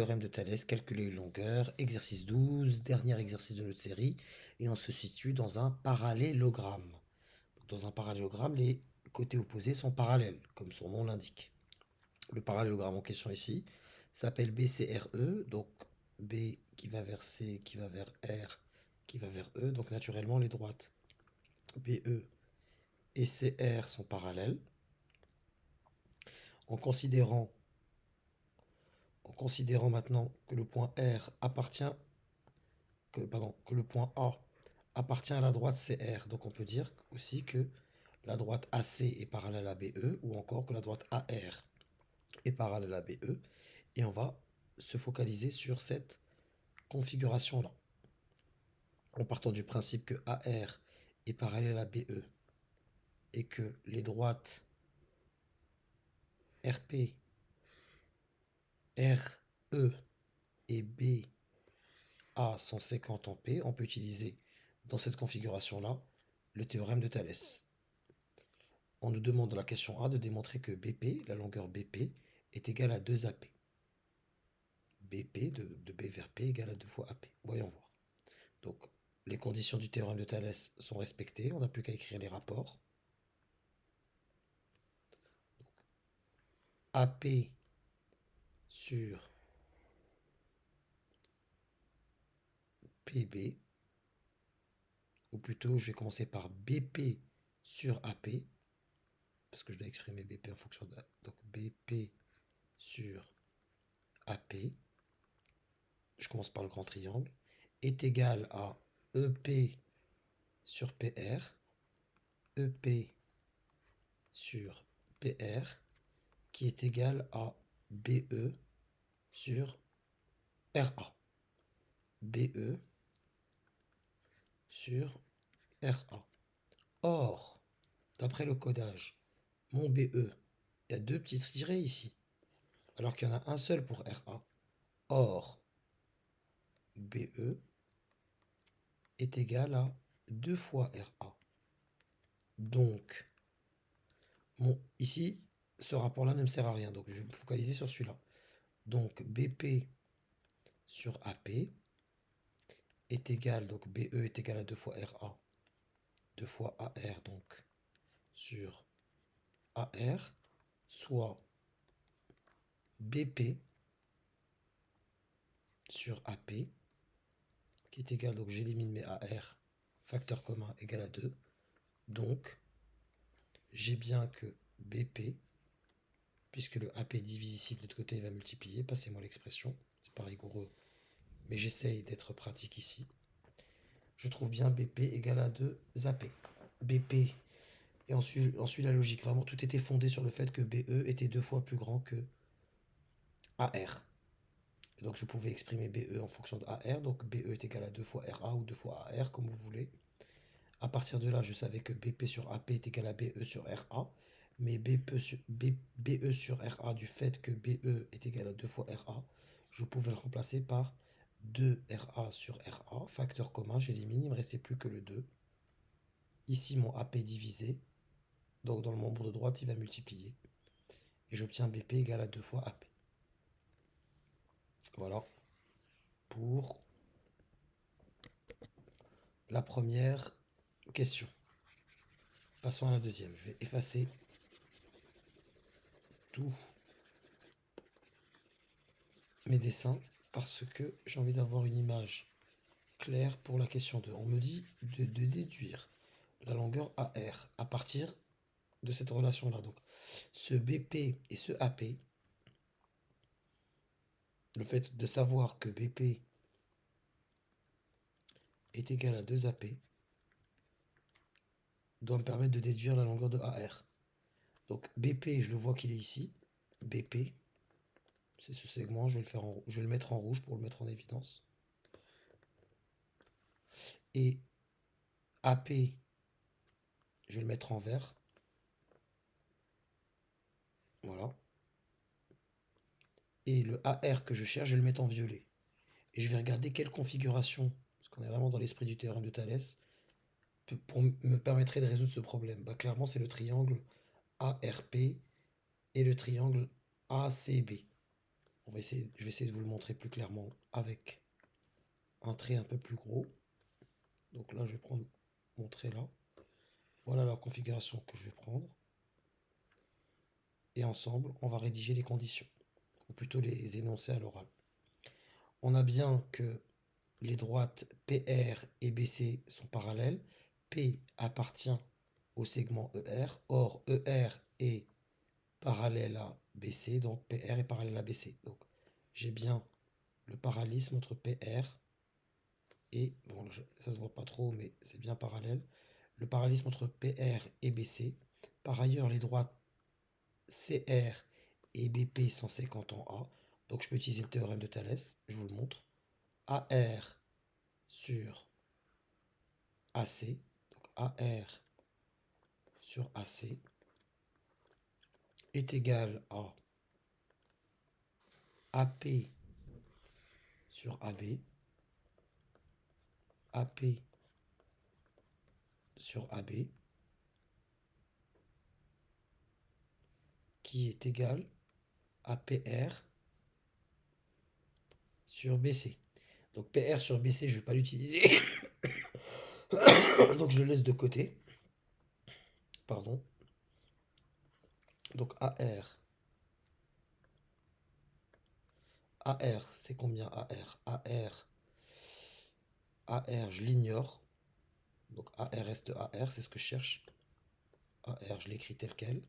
Théorème de Thalès, calculer une longueur, exercice 12, dernier exercice de notre série, et on se situe dans un parallélogramme. Dans un parallélogramme, les côtés opposés sont parallèles, comme son nom l'indique. Le parallélogramme en question ici s'appelle BCRE, donc B qui va vers C, qui va vers R, qui va vers E, donc naturellement les droites BE et CR sont parallèles. En considérant maintenant que le point R appartient que le point A appartient à la droite CR. Donc on peut dire aussi que la droite AC est parallèle à BE ou encore que la droite AR est parallèle à BE. Et on va se focaliser sur cette configuration-là. En partant du principe que AR est parallèle à BE et que les droites RP, RE et BA sont séquentes en P, on peut utiliser dans cette configuration-là le théorème de Thalès. On nous demande dans la question A de démontrer que BP, la longueur BP, est égale à 2 AP. BP de B vers P égale à 2 fois AP. Voyons voir. Donc, les conditions du théorème de Thalès sont respectées. On n'a plus qu'à écrire les rapports. AP sur PB, ou plutôt je vais commencer par BP sur AP, parce que je dois exprimer BP en fonction de... Donc BP sur AP, je commence par le grand triangle, est égal à EP sur PR, EP sur PR, qui est égal à BE sur RA. BE sur RA. Or, d'après le codage, mon BE, il y a deux petits tirets ici, alors qu'il y en a un seul pour RA. Or, BE est égal à 2 fois RA. Donc, ici, ce rapport-là ne me sert à rien, donc je vais me focaliser sur celui-là. Donc, BP sur AP est égal, donc BE est égal à 2 fois RA, 2 fois AR, donc sur AR, soit BP sur AP, qui est égal, donc j'élimine mes AR, facteur commun égal à 2. Donc, j'ai bien que BP, puisque le AP divise ici de l'autre côté, il va multiplier, passez-moi l'expression, c'est pas rigoureux, mais j'essaye d'être pratique ici. Je trouve bien BP égal à 2 AP. BP, et ensuite la logique, vraiment tout était fondé sur le fait que BE était 2 fois plus grand que AR. Et donc je pouvais exprimer BE en fonction de AR, donc BE est égal à 2 fois RA ou 2 fois AR, comme vous voulez. À partir de là, je savais que BP sur AP est égal à BE sur RA, mais BE sur RA, du fait que BE est égal à 2 fois RA, je pouvais le remplacer par 2 RA sur RA, facteur commun, j'élimine, il ne me restait plus que le 2. Ici, mon AP divisé, donc dans le membre de droite, il va multiplier. Et j'obtiens BP égal à 2 fois AP. Voilà pour la première question. Passons à la deuxième. Je vais effacer tous mes dessins parce que j'ai envie d'avoir une image claire pour la question 2. On me dit de déduire la longueur AR à partir de cette relation-là. Donc, ce BP et ce AP, le fait de savoir que BP est égal à 2 AP, doit me permettre de déduire la longueur de AR. Donc BP, je le vois qu'il est ici. BP, c'est ce segment, je vais le mettre en rouge pour le mettre en évidence. Et AP, je vais le mettre en vert. Voilà. Et le AR que je cherche, je vais le mettre en violet. Et je vais regarder quelle configuration, parce qu'on est vraiment dans l'esprit du théorème de Thalès, me permettrait de résoudre ce problème. Bah, clairement, c'est le triangle ARP et le triangle ACB. je vais essayer de vous le montrer plus clairement avec un trait un peu plus gros. Donc là, je vais prendre mon trait là. Voilà la configuration que je vais prendre. Et ensemble, on va rédiger les conditions, ou plutôt les énoncer à l'oral. On a bien que les droites PR et BC sont parallèles. P appartient au segment ER. Or, ER est parallèle à BC, donc PR est parallèle à BC. Donc, j'ai bien le parallélisme entre PR et, bon, ça se voit pas trop, mais c'est bien parallèle. Le parallélisme entre PR et BC. Par ailleurs, les droites CR et BP sont séquentes en A. Donc, je peux utiliser le théorème de Thalès. Je vous le montre. AR sur AC. Donc, AR sur AC est égal à AP sur AB, AP sur AB, qui est égal à PR sur BC. Donc PR sur BC, je ne vais pas l'utiliser. Donc je le laisse de côté. Pardon. Donc AR. AR, c'est combien AR? AR, je l'ignore. Donc AR reste AR, c'est ce que je cherche. AR, je l'écris tel quel.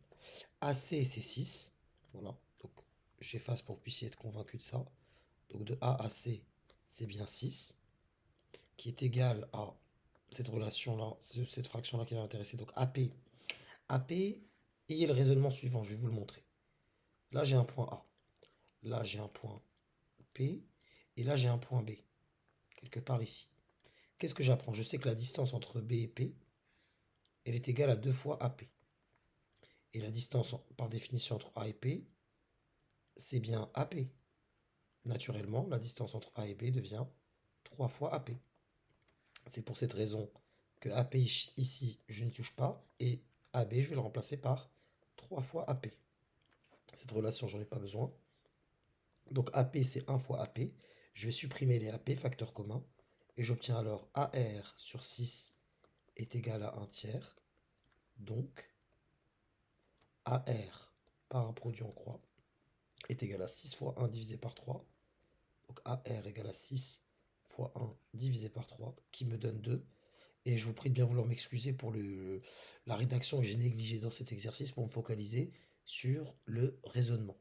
AC, c'est 6. Voilà. Donc j'efface pour que vous puissiez être convaincu de ça. Donc de A à C, c'est bien 6, qui est égal à cette relation-là, cette fraction-là qui va m'intéresser. Donc AP. AP, ayez le raisonnement suivant, je vais vous le montrer. Là, j'ai un point A. Là, j'ai un point P. Et là, j'ai un point B. Quelque part ici. Qu'est-ce que j'apprends? Je sais que la distance entre B et P, elle est égale à 2 fois AP. Et la distance, par définition, entre A et P, c'est bien AP. Naturellement, la distance entre A et B devient 3 fois AP. C'est pour cette raison que AP ici, je ne touche pas. Et AB, je vais le remplacer par 3 fois AP. Cette relation, j'en ai pas besoin. Donc AP, c'est 1 fois AP. Je vais supprimer les AP, facteurs communs. Et j'obtiens alors AR sur 6 est égal à 1 tiers. Donc AR par un produit en croix est égal à 6 fois 1 divisé par 3. Donc AR égale à 6 fois 1 divisé par 3, qui me donne 2. Et je vous prie de bien vouloir m'excuser pour la rédaction que j'ai négligée dans cet exercice pour me focaliser sur le raisonnement.